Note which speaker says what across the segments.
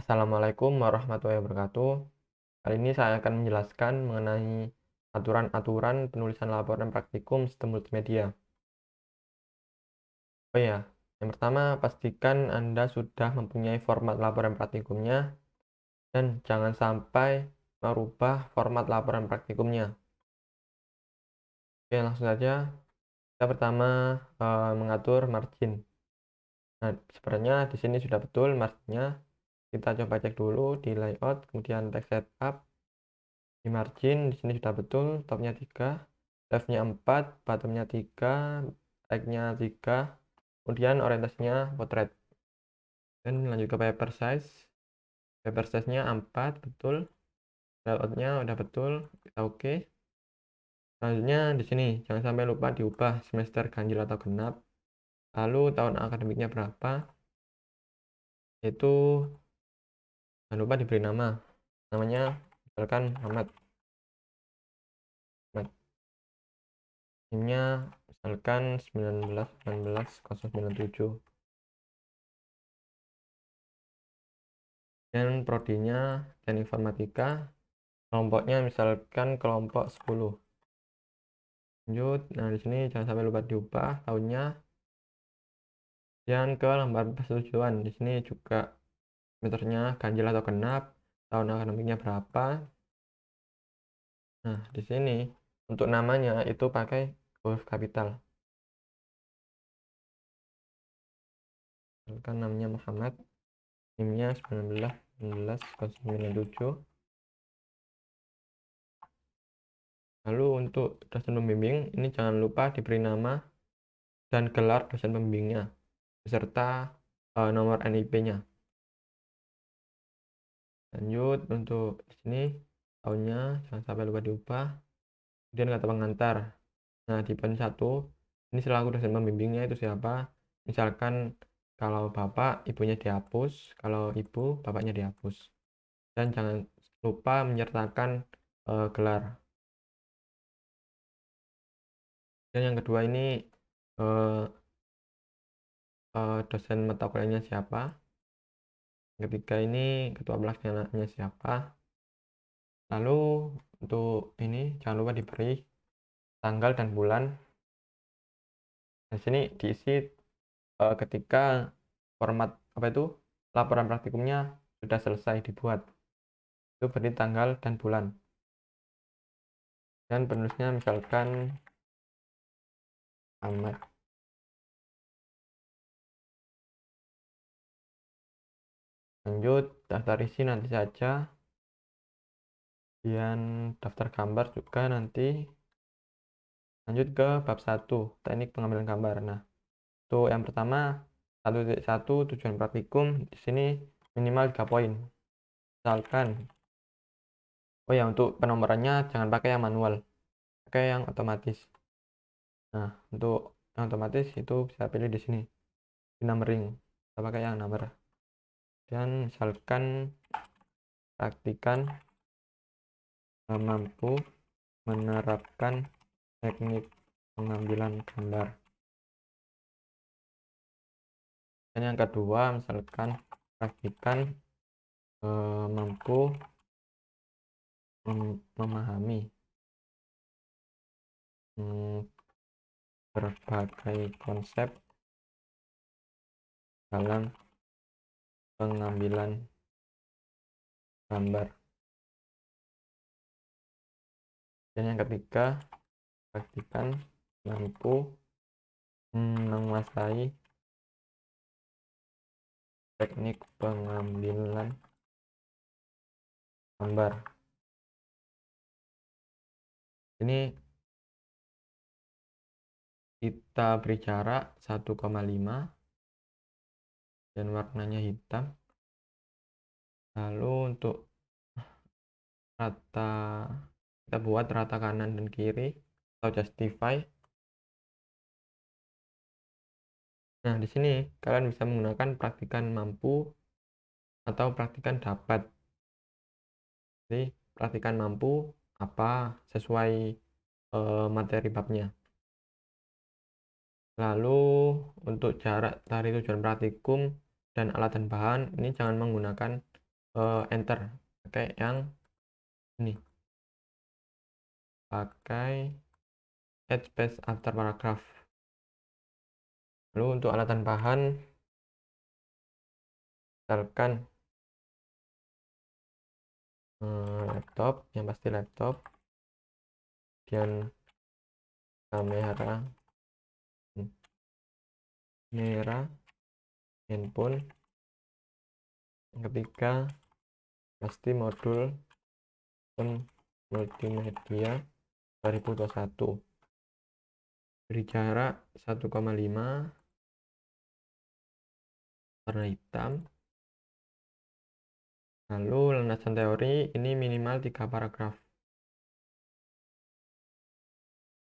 Speaker 1: Assalamualaikum warahmatullahi wabarakatuh. Kali ini saya akan menjelaskan mengenai aturan-aturan penulisan laporan praktikum sistem multimedia. Oh ya, yang pertama pastikan Anda sudah mempunyai format laporan praktikumnya dan jangan sampai merubah format laporan praktikumnya. Oke, langsung saja. Kita pertama mengatur margin. Nah, sebenarnya di sini sudah betul marginnya. Kita coba cek dulu di layout, kemudian text setup. Di margin di sini sudah betul, topnya 3, leftnya 4, bottomnya 3, right-nya 3, kemudian orientasinya potret. Dan lanjut ke paper size-nya 4, betul, layout-nya udah betul, kita oke. Selanjutnya di sini jangan sampai lupa diubah semester ganjil atau genap, lalu tahun akademiknya berapa, itu jangan lupa diberi namanya misalkan Muhammad. Ini misalkan 19/19/097. Dan prodinya dan informatika, kelompoknya misalkan kelompok 10. Lanjut, nah di sini jangan sampai lupa diubah tahunnya. Dan ke lembar persetujuan, di sini juga meternya ganjil atau genap, tahun akademiknya berapa. Nah di sini untuk namanya itu pakai huruf kapital, misalkan namanya Muhammad, NIM-nya 19/19/097. Lalu untuk dosen pembimbing ini jangan lupa diberi nama dan gelar dosen pembimbingnya beserta nomor NIP-nya. Lanjut untuk di sini tahunnya jangan sampai lupa diubah. Kemudian kata pengantar. Nah di poin 1 ini selaku dosen pembimbingnya itu siapa? Misalkan kalau bapak ibunya dihapus, kalau ibu bapaknya dihapus. Dan jangan lupa menyertakan gelar. Dan yang kedua ini dosen mata kuliahnya siapa? Ketiga ini ketua pelaksananya siapa? Lalu untuk ini jangan lupa diberi tanggal dan bulan. Di sini diisi ketika format apa itu laporan praktikumnya sudah selesai dibuat. Itu beri tanggal dan bulan. Dan penulisnya misalkan Ahmad. Lanjut daftar isi nanti saja. Dan daftar gambar juga nanti. Lanjut ke bab 1, teknik pengambilan gambar. Nah, untuk yang pertama 1.1 tujuan praktikum di sini minimal 3 poin. Misalkan oh ya untuk penomorannya jangan pakai yang manual, pakai yang otomatis. Nah, untuk yang otomatis itu bisa pilih di sini, di numbering, kita pakai yang number. Dan misalkan praktikan mampu menerapkan teknik pengambilan gambar. Dan yang kedua misalkan praktikan mampu memahami berbagai konsep dalam pengambilan gambar. Dan yang ketiga praktikan mampu menguasai teknik pengambilan gambar. Ini kita beri jarak 1,5 dan warnanya hitam. Lalu untuk rata kita buat rata kanan dan kiri atau justify. Nah di sini kalian bisa menggunakan praktikan mampu atau praktikan dapat. Jadi praktikan mampu apa sesuai materi babnya. Lalu untuk jarak dari tujuan praktikum dan alat dan bahan ini jangan menggunakan enter, pakai yang ini, pakai add space after paragraph. Lalu untuk alat tambahan, misalkan laptop, yang pasti laptop, kemudian kamera, handphone, yang ketiga pasti modul multimedia 2021, beri jarak 1,5, warna hitam. Lalu landasan teori ini minimal 3 paragraf.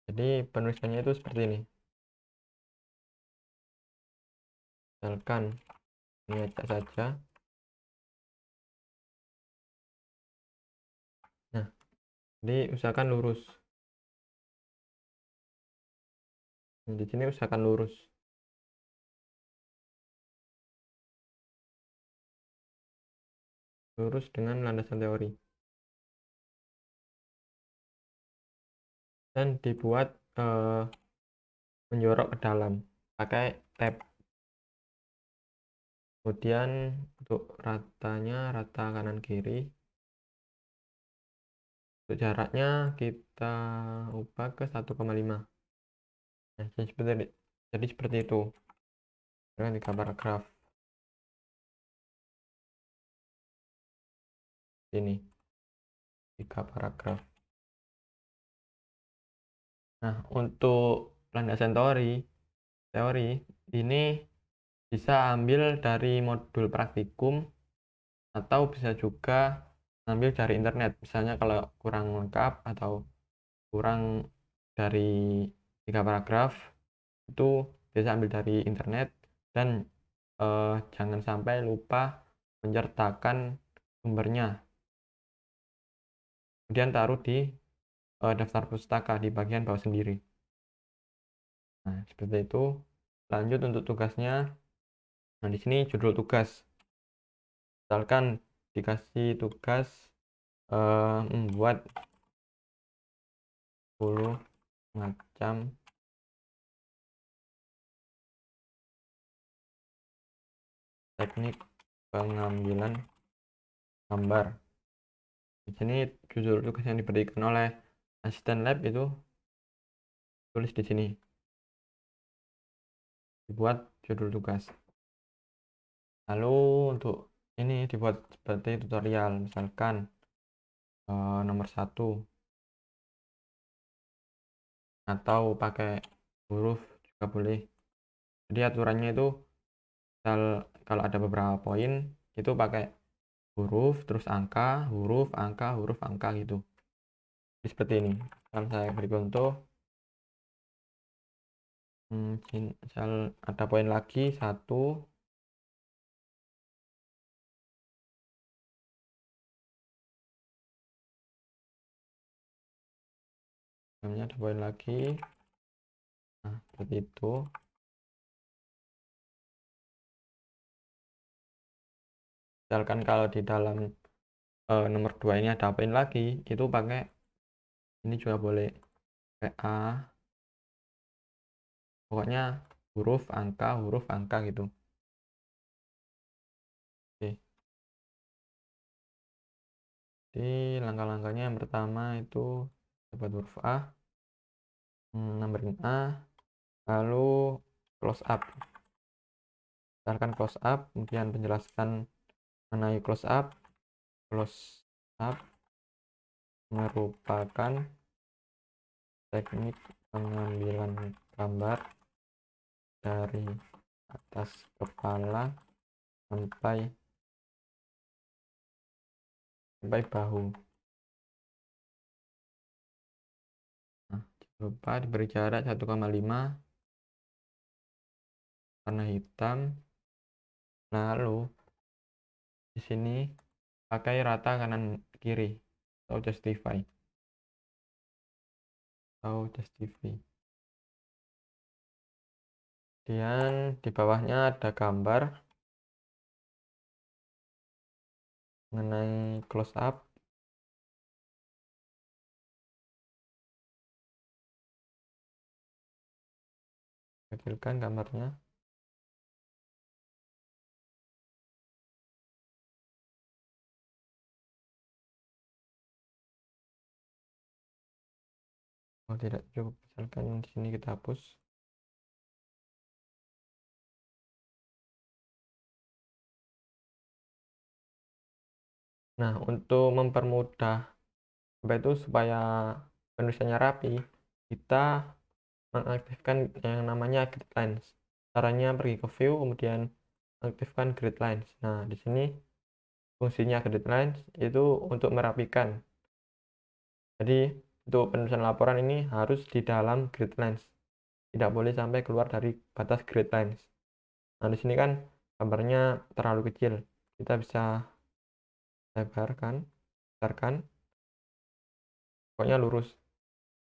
Speaker 1: Jadi penulisannya itu seperti ini. Misalkan ini acak saja. Nah, jadi usahakan lurus. Di sini usahakan lurus. Lurus dengan landasan teori. Dan dibuat menjorok ke dalam pakai tab. Kemudian untuk ratanya, rata kanan kiri. Untuk jaraknya kita ubah ke 1,5. Nah, jadi seperti itu dengan 3 paragraf. Ini 3 paragraf. Nah, untuk landasan teori ini bisa ambil dari modul praktikum atau bisa juga ambil dari internet. Misalnya kalau kurang lengkap atau kurang dari 3 paragraf, itu bisa ambil dari internet. Dan jangan sampai lupa menyertakan sumbernya, kemudian taruh di daftar pustaka di bagian bawah sendiri. Nah, seperti itu. Lanjut untuk tugasnya. Nah, di sini judul tugas. Misalkan dikasih tugas membuat 10 macam teknik pengambilan gambar. Di sini judul tugas yang diberikan oleh asisten lab itu tulis di sini. Dibuat judul tugas. Lalu untuk ini dibuat seperti tutorial, misalkan nomor 1, atau pakai huruf juga boleh. Jadi aturannya itu kalau ada beberapa poin itu pakai huruf terus angka, huruf angka, huruf angka gitu. Jadi seperti ini. Kalau saya beri contoh, misal ada poin lagi 1, namanya ada poin lagi. Nah, seperti itu. Misalkan kalau di dalam nomor 2 ini ada poin lagi, itu pakai ini juga boleh, A, pokoknya huruf angka gitu. Oke, jadi langkah-langkahnya yang pertama itu dapat huruf A, numbering A, lalu close up. Misalkan close up, kemudian penjelasan mengenai close up merupakan teknik pengambilan gambar dari atas kepala sampai bahu. Nah, jangan lupa diberi jarak 1,5, warna hitam. Lalu di sini pakai rata kanan kiri atau justify. Kemudian di bawahnya ada gambar. mengenai close up. Kecilkan gambarnya. Oh, tidak cukup, misalkan di sini kita hapus. Nah, untuk mempermudah supaya penulisannya rapi, kita mengaktifkan yang namanya grid lines. Caranya pergi ke view, kemudian aktifkan grid lines. Nah, di sini fungsinya grid lines itu untuk merapikan. Jadi, untuk penulisan laporan ini harus di dalam grid lines. Tidak boleh sampai keluar dari batas grid lines. Nah, di sini kan gambarnya terlalu kecil. Kita bisa lebarkan, besarkan, pokoknya lurus.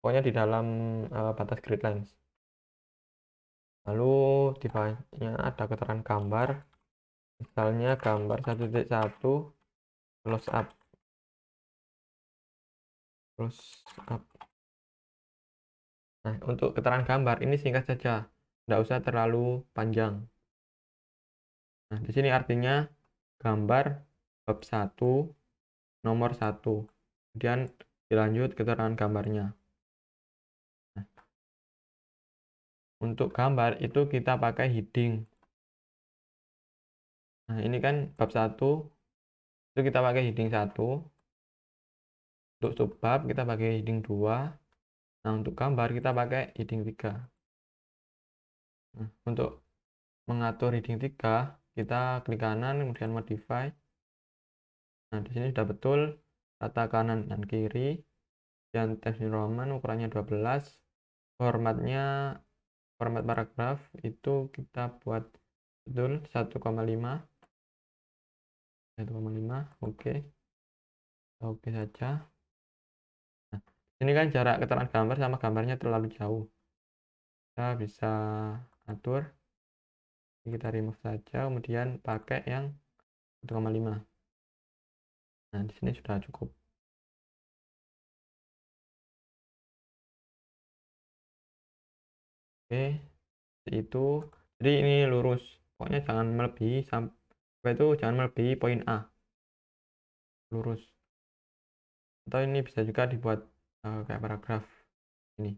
Speaker 1: Pokoknya di dalam batas grid lines. Lalu di bawahnya ada keterangan gambar. Misalnya gambar 1.1 close up. Close up. Nah, untuk keterangan gambar ini singkat saja. Tidak usah terlalu panjang. Nah, di sini artinya gambar bab 1 nomor 1. Kemudian dilanjut keterangan gambarnya. Nah, untuk gambar itu kita pakai heading. Nah, ini kan bab 1 itu kita pakai heading 1. Untuk subbab kita pakai heading 2. Nah, untuk gambar kita pakai heading 3. Nah, untuk mengatur heading 3, kita klik kanan kemudian modify. Nah, di sini sudah betul rata kanan dan kiri. Dan Times New Roman ukurannya 12. Format paragraf itu kita buat betul 1,5. 1,5. Oke. Oke saja. Nah, ini kan jarak keterangan gambar sama gambarnya terlalu jauh. Kita bisa atur. Kita remove saja, kemudian pakai yang 1,5. Nah, di sini sudah cukup. Oke, itu. Jadi ini lurus. Pokoknya jangan melebihi sampai itu, jangan melebihi poin A. Lurus. Atau ini bisa juga dibuat kayak paragraf ini.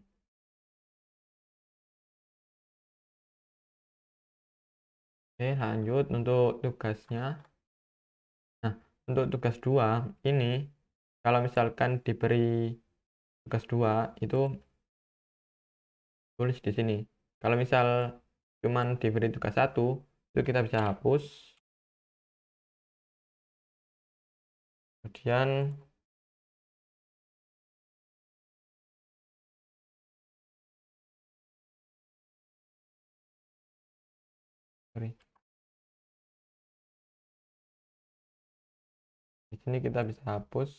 Speaker 1: Oke, lanjut untuk tugasnya. Nah, untuk tugas 2 ini kalau misalkan diberi tugas 2 itu tulis di sini. Kalau misal cuman diberi tugas 1 itu kita bisa hapus. Kemudian sorry, di sini kita bisa hapus.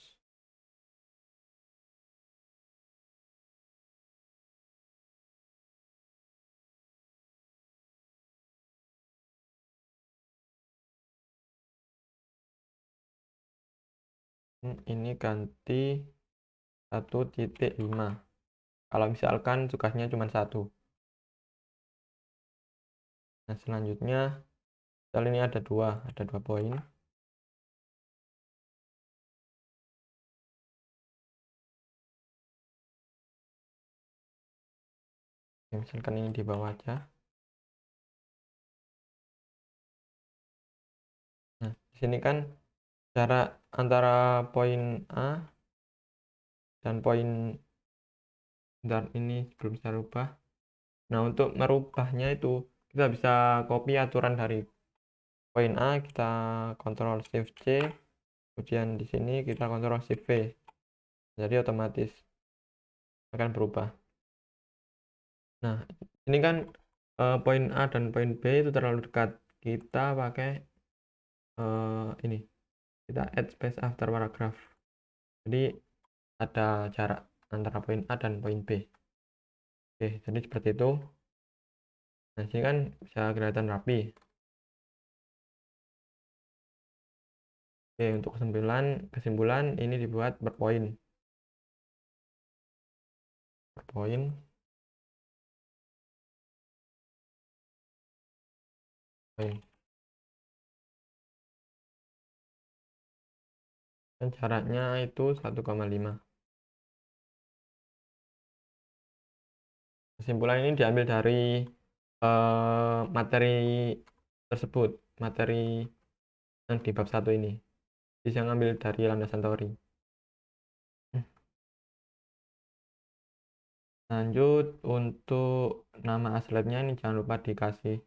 Speaker 1: Ini ganti 1.5 kalau misalkan tugasnya cuma 1. Nah, selanjutnya misal ini ada dua poin. Ya, misalkan ini di bawah aja. Nah, di sini kan jarak antara poin A dan poin, dan ini belum bisa rubah. Nah, untuk merubahnya itu kita bisa copy aturan dari poin A, kita Ctrl Shift C, kemudian di sini kita Ctrl Shift V. Jadi otomatis akan berubah. Nah, ini kan poin A dan poin B itu terlalu dekat. Kita pakai ini, kita add space after paragraph. Jadi ada jarak antara poin A dan poin B. Oke, jadi seperti itu. Nah, sini kan bisa kelihatan rapi. Oke, untuk kesimpulan ini dibuat berpoin. Berpoin. Poin. Dan jaraknya itu 1,5. Kesimpulan ini diambil dari materi tersebut, materi yang di bab 1 ini. Bisa ngambil dari landasan teori. Lanjut untuk nama aslabnya ini jangan lupa dikasih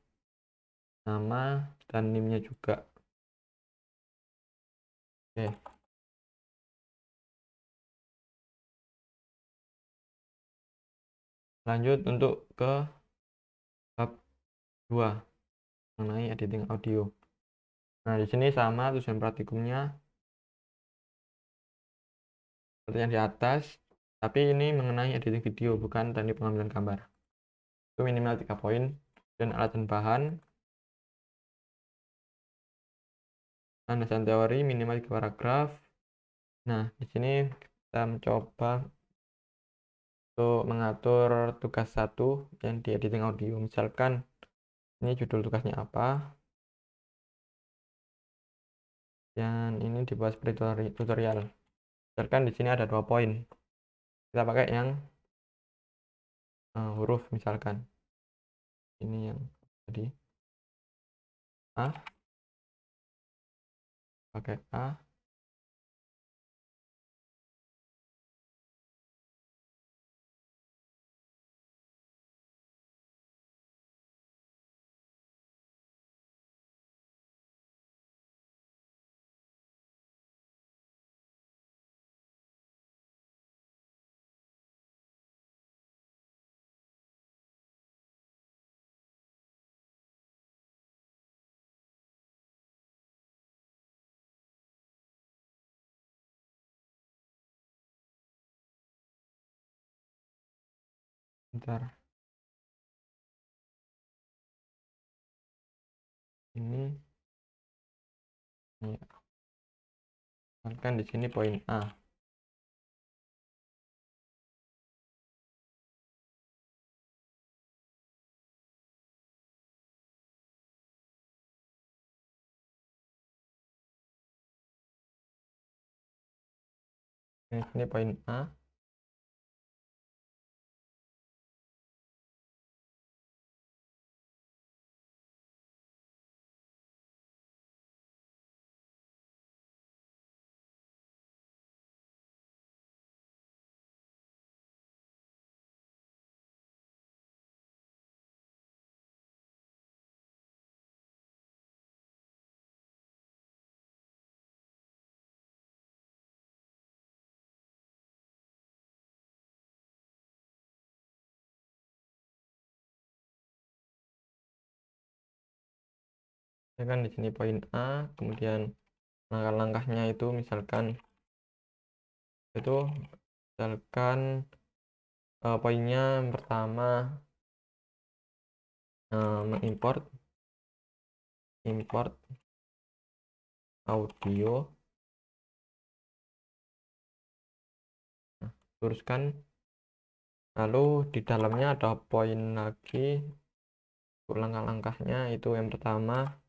Speaker 1: nama dan NIM-nya juga. Oke. Lanjut untuk ke bab 2 mengenai editing audio. Nah, di sini sama tujuan praktikumnya seperti yang di atas, tapi ini mengenai editing video bukan teknik pengambilan gambar. Itu minimal 3 poin dan alat dan bahan. Landasan teori minimal 3 paragraf. Nah, di sini kita mencoba untuk mengatur tugas 1 yang di editing audio. Misalkan ini judul tugasnya apa, dan ini dibuat seperti tutorial. Misalkan di sini ada 2 poin, kita pakai yang huruf, misalkan ini yang tadi A, pakai A. Bentar, ini ya. Misalkan di sini poin A. Ini sini poin A. Misalkan di sini poin A, kemudian langkah-langkahnya itu misalkan poinnya yang pertama mengimport audio. Teruskan, lalu di dalamnya ada poin lagi untuk langkah-langkahnya. Itu yang pertama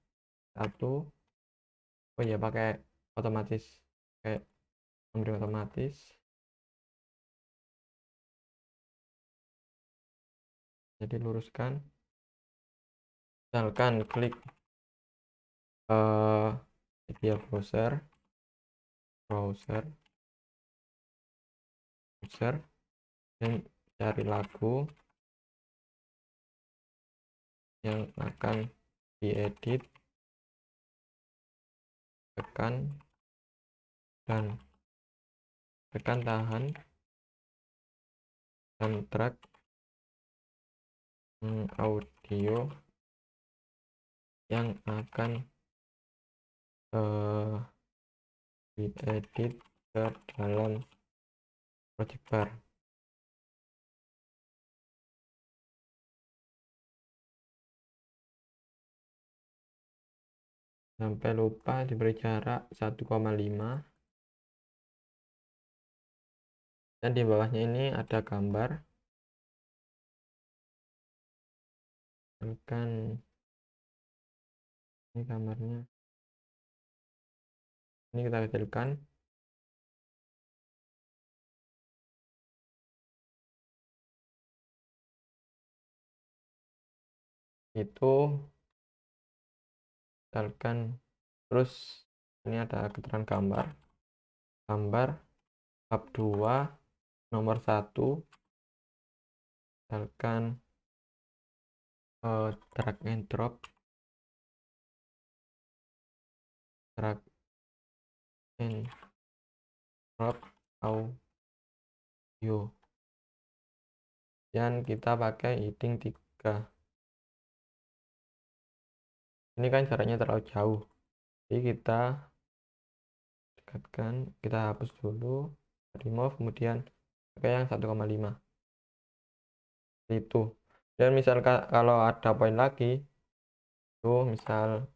Speaker 1: oh ya, pakai otomatis, kayak memberi otomatis. Jadi luruskan, misalkan klik media browser dan cari lagu yang akan diedit, tekan tahan dan track audio yang akan diedit ke dalam project bar. sampai lupa diberi jarak 1,5, dan di bawahnya ini ada gambar. Kan ini gambarnya, ini kita kecilkan. Itu misalkan, terus ini ada keterangan gambar bab 2 nomor 1, misalkan drag and drop audio, dan kita pakai heading 3. Ini kan jaraknya terlalu jauh, jadi kita dekatkan, kita hapus dulu, remove, kemudian pakai yang 1,5 itu. Dan misalkan kalau ada poin lagi itu, misal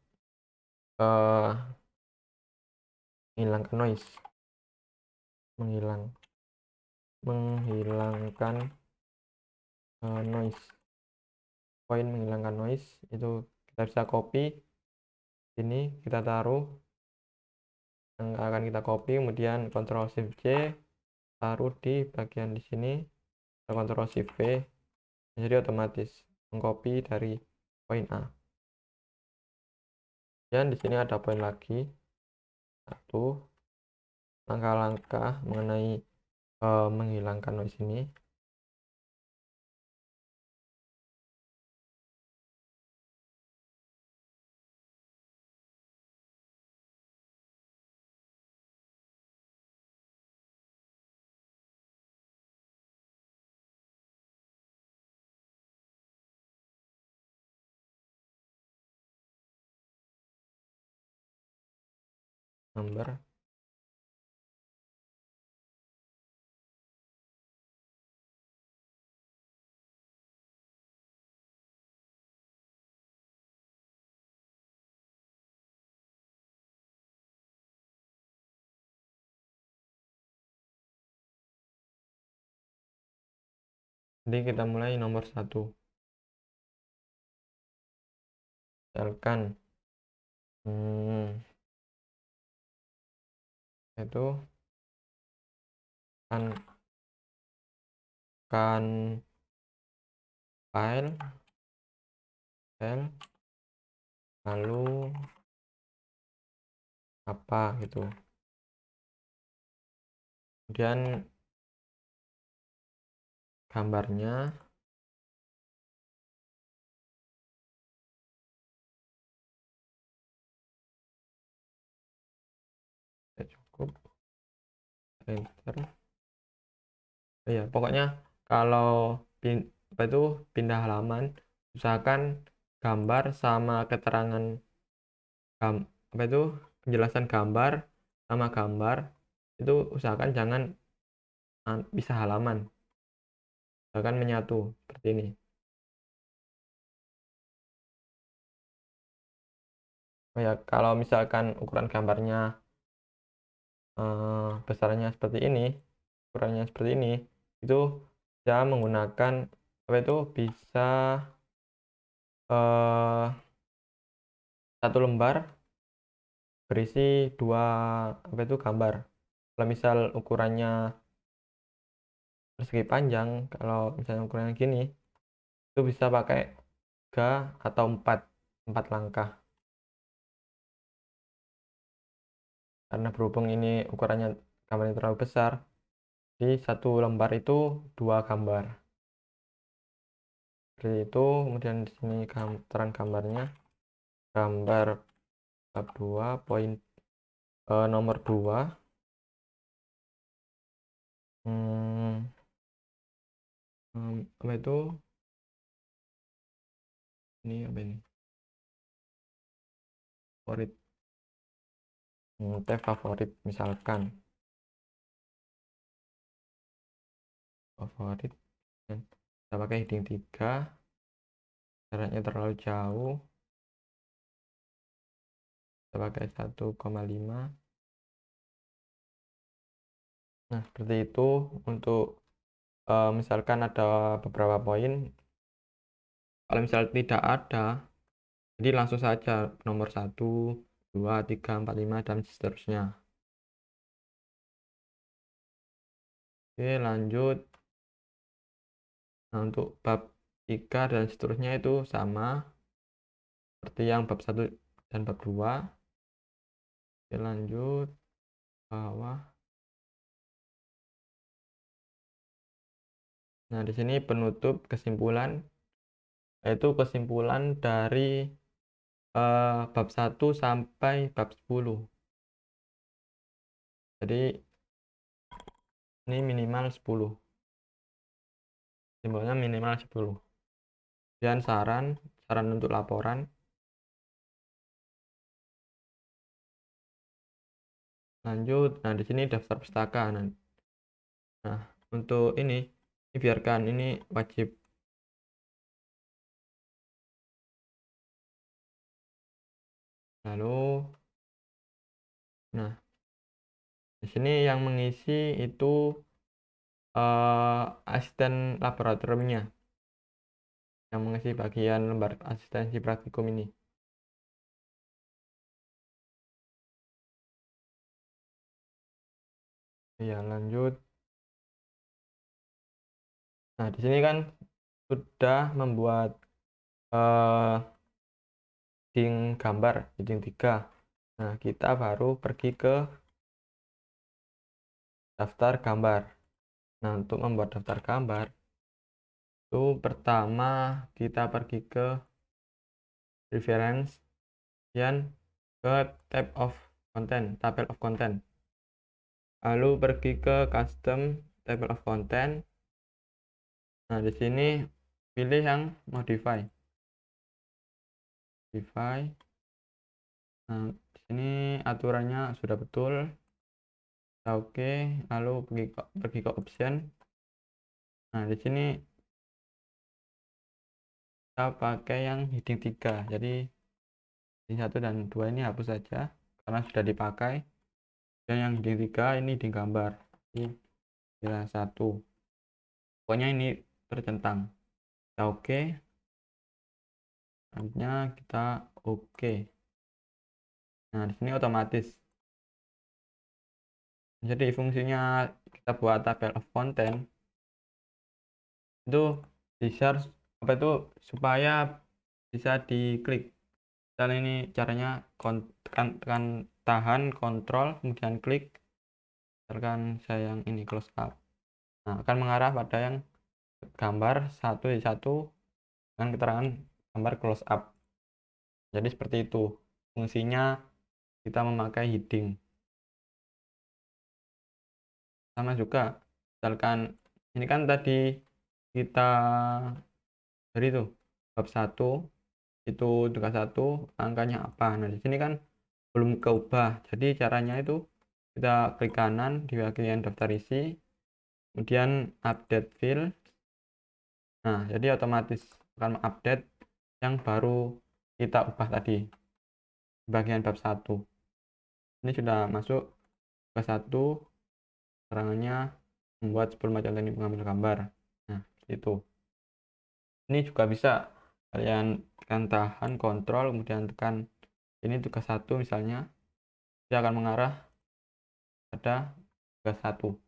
Speaker 1: menghilangkan noise, menghilangkan noise, poin menghilangkan noise itu kita bisa copy ini, kita taruh yang akan kita copy, kemudian Ctrl Shift C, taruh di bagian di sini, Ctrl Shift V, jadi otomatis mengcopy dari poin A. Dan di sini ada poin lagi, 1 langkah-langkah mengenai menghilangkan noise ini. Gambar jadi kita mulai nomor 1, misalkan itu kan file lalu apa gitu, kemudian gambarnya cukup, enter. Ya pokoknya kalau apa itu pindah halaman, usahakan gambar sama keterangan apa itu penjelasan gambar sama gambar itu usahakan jangan bisa halaman, usahakan menyatu seperti ini. Oh ya, kalau misalkan ukuran gambarnya besarnya seperti ini, ukurannya seperti ini, itu bisa menggunakan apa itu, bisa satu lembar berisi 2 apa itu gambar. Kalau misal ukurannya persegi panjang, kalau misalnya ukurannya gini, itu bisa pakai 3 atau 4 langkah. Karena berhubung ini ukurannya gambarnya terlalu besar, di satu lembar itu 2 gambar. Seperti itu. Kemudian di sini keterangan gambarnya, gambar bab 2 poin nomor 2, apa itu, ini apa ini, favorit, tab favorit, misalkan favorit, dan kita pakai heading 3, jaraknya terlalu jauh, kita pakai 1,5. Nah, seperti itu untuk misalkan ada beberapa poin. Kalau misal tidak ada, jadi langsung saja nomor 1, 2, 3, 4, 5, dan seterusnya. Oke, lanjut. Nah, untuk bab 3 dan seterusnya itu sama seperti yang bab 1 dan bab 2. Oke, lanjut bawah. Nah, di sini penutup kesimpulan, yaitu kesimpulan dari bab 1 sampai bab 10. Jadi ini minimal 10. Simbolnya minimal 10. Dan saran untuk laporan. Lanjut. Nah, di sini daftar pustaka. Nah, untuk ini biarkan ini wajib. Lalu, nah, di sini yang mengisi itu asisten laboratoriumnya, yang mengisi bagian lembar asistensi praktikum ini. Ya, lanjut. Nah, di sini kan sudah membuat heading gambar, heading 3. Nah, kita baru pergi ke daftar gambar. Nah, untuk membuat daftar gambar, itu pertama kita pergi ke reference, dan ke table of content. Lalu pergi ke custom table of content. Nah, di sini pilih yang modify. Nah, di sini aturannya sudah betul. Oke, lalu pergi ke option. Nah, di sini kita pakai yang heading 3. Jadi heading 1 dan 2 ini hapus saja karena sudah dipakai. Dan yang heading 3 ini heading gambar. Ini bila 1. Pokoknya ini tercentang. Kita oke. Selanjutnya kita oke. Nah, di sini otomatis. Jadi fungsinya kita buat tabel of content itu di-share apa itu supaya bisa diklik. Misalnya ini caranya tekan tahan kontrol kemudian klik. Misalkan saya yang ini close up. Nah, akan mengarah pada yang gambar 1:1 dengan keterangan gambar close up. Jadi seperti itu fungsinya kita memakai heading. Sama juga misalkan ini kan tadi kita dari itu bab 1 itu tugas 1 angkanya apa. Nah, di sini kan belum keubah, jadi caranya itu kita klik kanan di bagian daftar isi, kemudian update field. Nah, jadi otomatis akan mengupdate yang baru kita ubah tadi di bagian bab 1. Ini sudah masuk ke 1, keterangannya membuat 10 macam teknik mengambil gambar. Nah, itu ini juga bisa kalian tekan tahan kontrol kemudian tekan ini tugas 1 misalnya, dia akan mengarah pada tugas 1.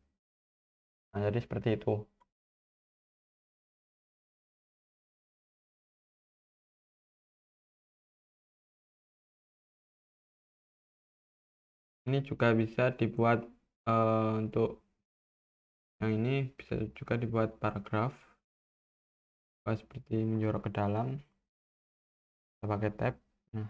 Speaker 1: Nah, jadi seperti itu. Ini juga bisa dibuat untuk yang ini bisa juga dibuat paragraf seperti menjorok ke dalam, kita pakai tab. Nah,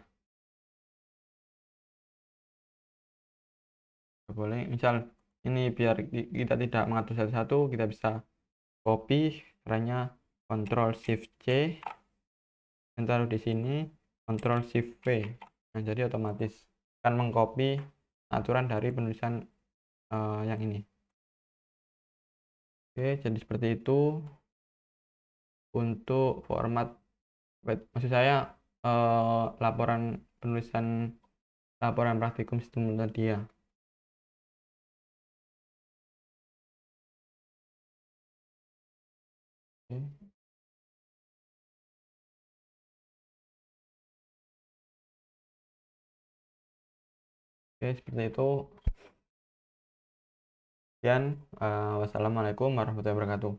Speaker 1: boleh misal ini biar kita tidak mengatur satu-satu, kita bisa copy caranya Ctrl Shift C dan taruh di sini Ctrl Shift V. Nah, jadi otomatis akan mengcopy aturan dari penulisan yang ini. Oke, jadi seperti itu untuk format, maksud saya laporan penulisan laporan praktikum sistem multimedia. Oke, oke, seperti itu. Sekian, wassalamualaikum warahmatullahi wabarakatuh.